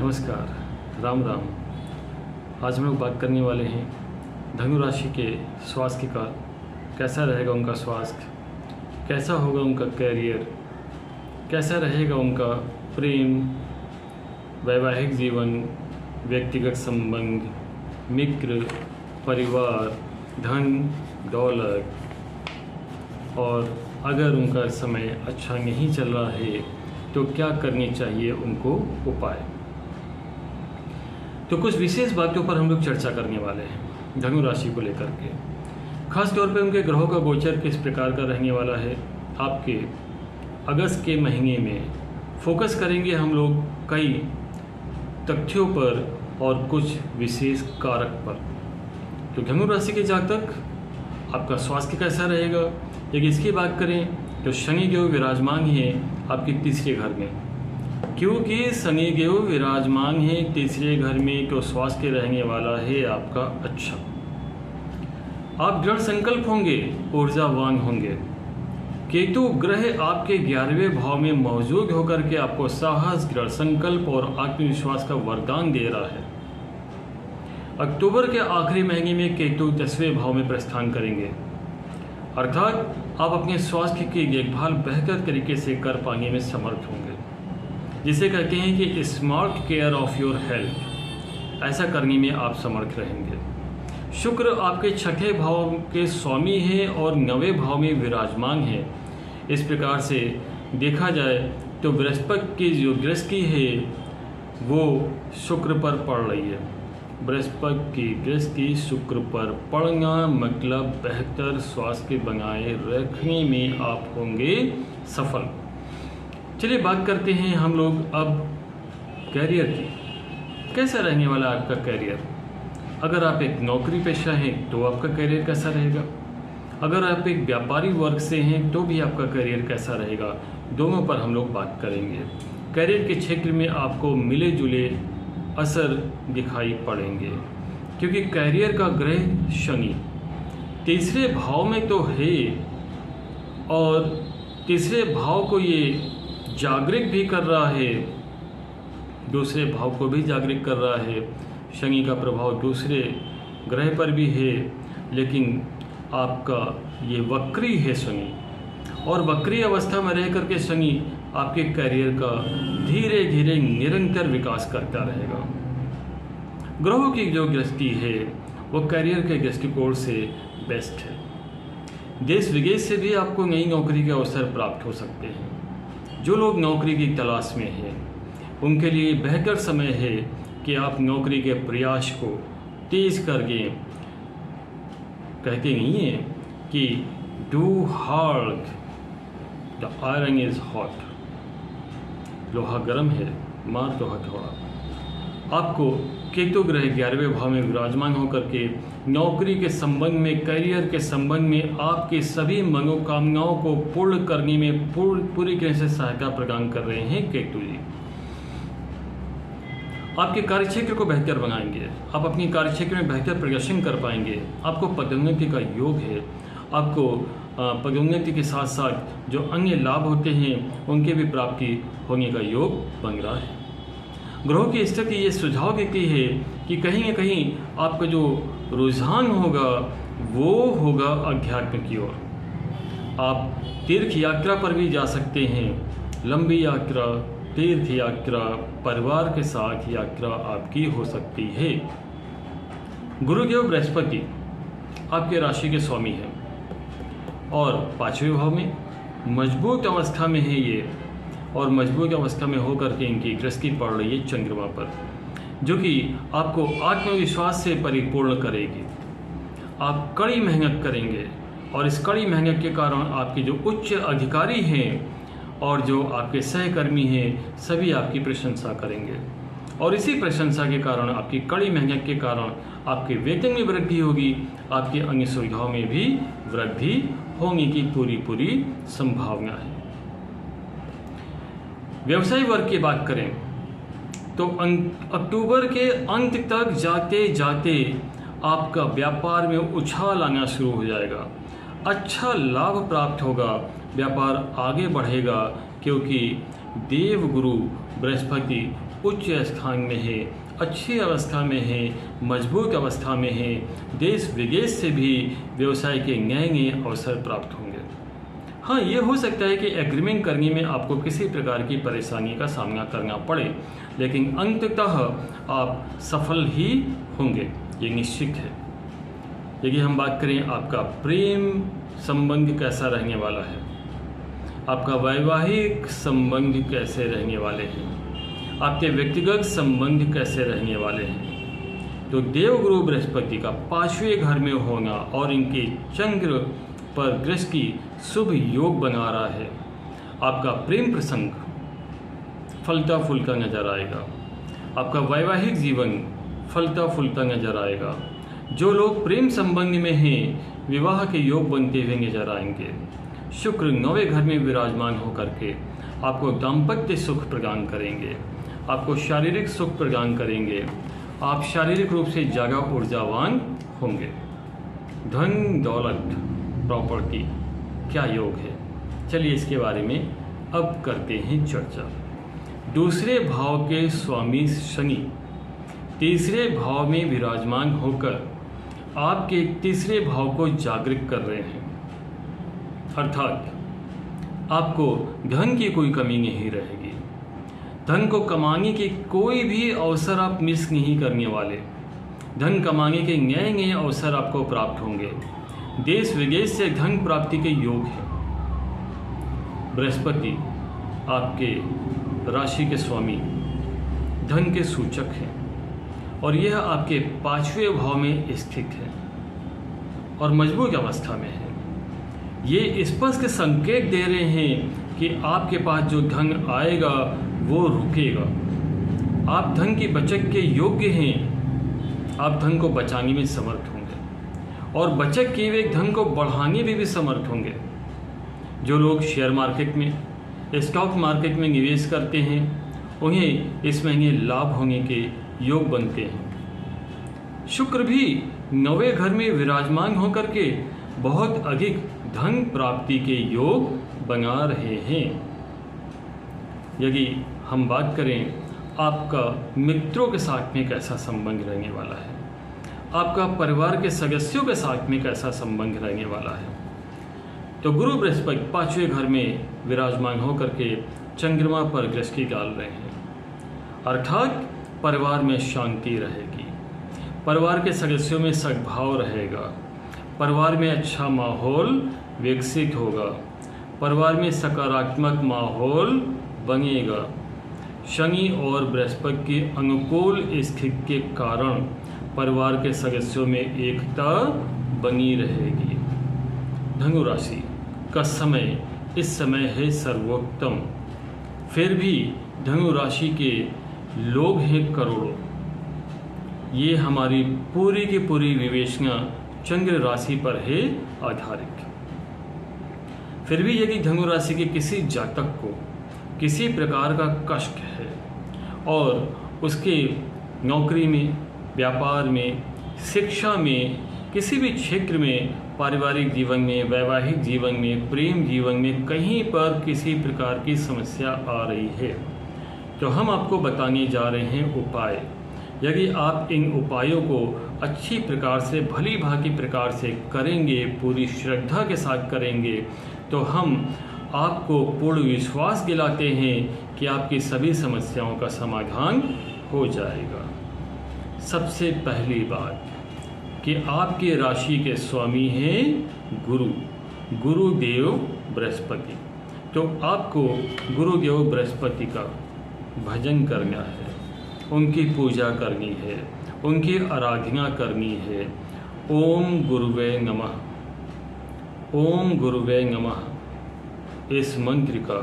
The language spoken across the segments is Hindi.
नमस्कार, राम राम। आज हम लोग बात करने वाले हैं धनु राशि के स्वास्थ्य का। कैसा रहेगा उनका स्वास्थ्य, कैसा होगा उनका कैरियर, कैसा रहेगा उनका प्रेम, वैवाहिक जीवन, व्यक्तिगत संबंध, मित्र, परिवार, धन दौलत, और अगर उनका समय अच्छा नहीं चल रहा है तो क्या करनी चाहिए उनको उपाय। तो कुछ विशेष बातों पर हम लोग चर्चा करने वाले हैं धनु राशि को लेकर के। खास तौर पे उनके ग्रहों का गोचर किस प्रकार का रहने वाला है। आपके अगस्त के महीने में फोकस करेंगे हम लोग कई तथ्यों पर और कुछ विशेष कारक पर। तो धनु राशि के जातक, आपका स्वास्थ्य कैसा रहेगा। एक इसकी बात करें तो शनि देव विराजमान है आपके तीसरे घर में। क्योंकि शनि देव विराजमान है तीसरे घर में तो स्वास्थ्य रहने वाला है आपका अच्छा। आप दृढ़ संकल्प होंगे, ऊर्जावान होंगे। केतु ग्रह आपके 11वें भाव में मौजूद होकर के आपको साहस, दृढ़ संकल्प और आत्मविश्वास का वरदान दे रहा है। अक्टूबर के आखिरी महीने में केतु 10वें भाव में प्रस्थान करेंगे, अर्थात आप अपने स्वास्थ्य की देखभाल बेहतर तरीके से कर पाने में समर्थ होंगे, जिसे कहते हैं कि smart care of your health. ऐसा करने में आप समर्थ रहेंगे। शुक्र आपके 6ठे भाव के स्वामी है और 9वें भाव में विराजमान है। इस प्रकार से देखा जाए तो बृहस्पति की जो दृष्टि है वो शुक्र पर पड़ रही है। बृहस्पति की दृष्टि शुक्र पर पड़ना मतलब बेहतर स्वास्थ्य बनाए रखने में आप होंगे सफल। चलिए बात करते हैं हम लोग अब कैरियर की। कैसा रहने वाला आपका कैरियर। अगर आप एक नौकरी पेशा हैं तो आपका कैरियर कैसा रहेगा। अगर आप एक व्यापारी वर्ग से हैं तो भी आपका कैरियर कैसा रहेगा। दोनों पर हम लोग बात करेंगे। कैरियर के क्षेत्र में आपको मिले जुले असर दिखाई पड़ेंगे, क्योंकि कैरियर का ग्रह शनि तीसरे भाव में तो है और तीसरे भाव को ये जागृत भी कर रहा है, दूसरे भाव को भी जागृत कर रहा है। शनि का प्रभाव दूसरे ग्रह पर भी है, लेकिन आपका ये वक्री है शनि, और वक्री अवस्था में रह करके शनि आपके कैरियर का धीरे धीरे निरंतर विकास करता रहेगा। ग्रहों की जो दृष्टि है वो कैरियर के दृष्टिकोण से बेस्ट है। देश विदेश से भी आपको नई नौकरी के अवसर प्राप्त हो सकते हैं। जो लोग नौकरी की तलाश में हैं उनके लिए बेहतर समय है कि आप नौकरी के प्रयास को तेज करके, कहते नहीं है कि do hard the iron is hot, लोहा गर्म है मार तो हथौड़ा। आपको केतु ग्रह 11वें भाव में विराजमान होकर के नौकरी के संबंध में, कैरियर के संबंध में आपके सभी मनोकामनाओं को पूर्ण करने में पूरी तरह से सहायता प्रदान कर रहे हैं केतु जी। आपके कार्यक्षेत्र को बेहतर बनाएंगे, आप अपनी कार्यक्षेत्र में बेहतर प्रदर्शन कर पाएंगे। आपको पदोन्नति का योग है। आपको पदोन्नति के साथ साथ जो अन्य लाभ होते हैं उनके भी प्राप्ति होने का योग बन रहा है। ग्रहों की स्थिति ये सुझाव देती है कि कहीं न कहीं आपका जो रुझान होगा वो होगा अध्यात्म की ओर। आप तीर्थ यात्रा पर भी जा सकते हैं। लंबी यात्रा, तीर्थ यात्रा, परिवार के साथ यात्रा आपकी हो सकती है। गुरुदेव बृहस्पति आपके राशि के स्वामी हैं और 5वें भाव में मजबूत अवस्था में है ये, और मजबूत अवस्था में होकर के इनकी दृष्टि पड़ रही है चंद्रमा पर, जो कि आपको आत्मविश्वास से परिपूर्ण करेगी। आप कड़ी मेहनत करेंगे और इस कड़ी मेहनत के कारण आपके जो उच्च अधिकारी हैं और जो आपके सहकर्मी हैं सभी आपकी प्रशंसा करेंगे, और इसी प्रशंसा के कारण, आपकी कड़ी मेहनत के कारण आपके वेतन में वृद्धि होगी, आपकी अन्य सुविधाओं में भी वृद्धि होने की पूरी संभावना है। व्यवसायी वर्ग की बात करें तो अक्टूबर के अंत तक जाते जाते आपका व्यापार में उछाल आना शुरू हो जाएगा। अच्छा लाभ प्राप्त होगा, व्यापार आगे बढ़ेगा, क्योंकि देव गुरु बृहस्पति उच्च स्थान में है, अच्छी अवस्था में है, मजबूत अवस्था में है, देश विदेश से भी व्यवसाय के नए नए अवसर प्राप्त होंगे। हाँ, ये हो सकता है कि एग्रीमेंट करने में आपको किसी प्रकार की परेशानी का सामना करना पड़े, लेकिन अंततः आप सफल ही होंगे, ये निश्चित है। यदि हम बात करें आपका प्रेम संबंध कैसा रहने वाला है, आपका वैवाहिक संबंध कैसे रहने वाले हैं, आपके व्यक्तिगत संबंध कैसे रहने वाले हैं, तो देवगुरु बृहस्पति का 5वें घर में होना और इनके चंद्र पर ग्रह की शुभ योग बना रहा है, आपका प्रेम प्रसंग फलता फूलता नजर आएगा, आपका वैवाहिक जीवन फलता फूलता नजर आएगा। जो लोग प्रेम संबंध में हैं, विवाह के योग बनते हुए नजर आएंगे। शुक्र 9वें घर में विराजमान होकर के आपको दाम्पत्य सुख प्रदान करेंगे, आपको शारीरिक सुख प्रदान करेंगे, आप शारीरिक रूप से ज़्यादा ऊर्जावान होंगे। धन दौलत प्रॉपर्टी क्या योग है, चलिए इसके बारे में अब करते हैं चर्चा। दूसरे भाव के स्वामी शनि तीसरे भाव में विराजमान होकर आपके तीसरे भाव को जागृत कर रहे हैं, अर्थात आपको धन की कोई कमी नहीं रहेगी। धन को कमाने के कोई भी अवसर आप मिस नहीं करने वाले। धन कमाने के नए नए अवसर आपको प्राप्त होंगे। देश विदेश से धन प्राप्ति के योग है। बृहस्पति आपके राशि के स्वामी, धन के सूचक हैं और यह आपके 5वें भाव में स्थित है और मजबूत अवस्था में है। ये स्पष्ट संकेत दे रहे हैं कि आपके पास जो धन आएगा वो रुकेगा। आप धन की बचत के योग्य हैं, आप धन को बचाने में समर्थ होंगे और बचत किए हुए धन को बढ़ाने में भी समर्थ होंगे। जो लोग शेयर मार्केट में, स्टॉक मार्केट में निवेश करते हैं, उन्हें इस महीने लाभ होने के योग बनते हैं। शुक्र भी 9वें घर में विराजमान होकर के बहुत अधिक धन प्राप्ति के योग बना रहे हैं। यदि हम बात करें आपका मित्रों के साथ में कैसा संबंध रहने वाला है, आपका परिवार के सदस्यों के साथ में कैसा संबंध रहने वाला है, तो गुरु बृहस्पति 5वें घर में विराजमान होकर के चंद्रमा पर दृष्टि डाल रहे हैं, अर्थात परिवार में शांति रहेगी, परिवार के सदस्यों में सद्भाव रहेगा, परिवार में अच्छा माहौल विकसित होगा, परिवार में सकारात्मक माहौल बनेगा। शनि और बृहस्पति की अनुकूल स्थिति के कारण परिवार के सदस्यों में एकता बनी रहेगी। धनु राशि का समय इस समय है सर्वोत्तम, फिर भी धनु राशि के लोग हैं करोड़ों। ये हमारी पूरी की पूरी विवेचना चंद्र राशि पर है आधारित। फिर भी यदि धनु राशि के किसी जातक को किसी प्रकार का कष्ट है और उसके नौकरी में, व्यापार में, शिक्षा में, किसी भी क्षेत्र में, पारिवारिक जीवन में, वैवाहिक जीवन में, प्रेम जीवन में कहीं पर किसी प्रकार की समस्या आ रही है, तो हम आपको बताने जा रहे हैं उपाय। यदि आप इन उपायों को अच्छी प्रकार से, भली भांति प्रकार से करेंगे, पूरी श्रद्धा के साथ करेंगे, तो हम आपको पूर्ण विश्वास दिलाते हैं कि आपकी सभी समस्याओं का समाधान हो जाएगा। सबसे पहली बात कि आपकी राशि के स्वामी हैं गुरुदेव बृहस्पति, तो आपको गुरुदेव बृहस्पति का भजन करना है, उनकी पूजा करनी है, उनकी आराधना करनी है। ओम गुरुवे नमः, ओम गुरुवे नमः, इस मंत्र का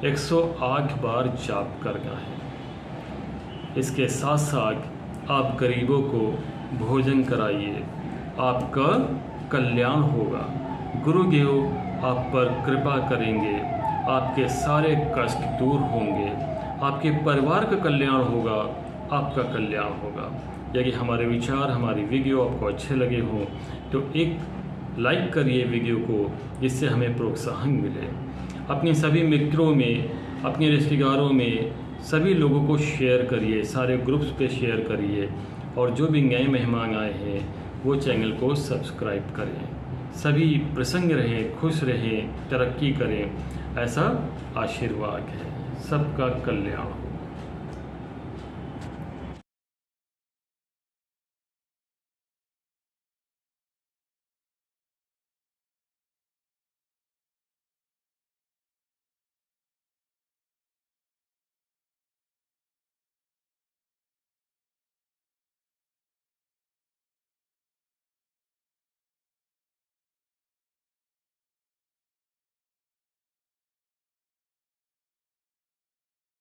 108 बार जाप करना है। इसके साथ साथ आप गरीबों को भोजन कराइए, आपका कल्याण होगा। गुरुदेव आप पर कृपा करेंगे, आपके सारे कष्ट दूर होंगे, आपके परिवार का कल्याण होगा, आपका कल्याण होगा। यदि हमारे विचार, हमारी वीडियो आपको अच्छे लगे हों तो एक लाइक करिए वीडियो को, जिससे हमें प्रोत्साहन मिले। अपने सभी मित्रों में अपने रिश्तेदारों में सभी लोगों को शेयर करिए, सारे ग्रुप्स पे शेयर करिए, और जो भी नए मेहमान आए हैं वो चैनल को सब्सक्राइब करें। सभी प्रसन्न रहें, खुश रहें, तरक्की करें, ऐसा आशीर्वाद है। सबका कल्याण।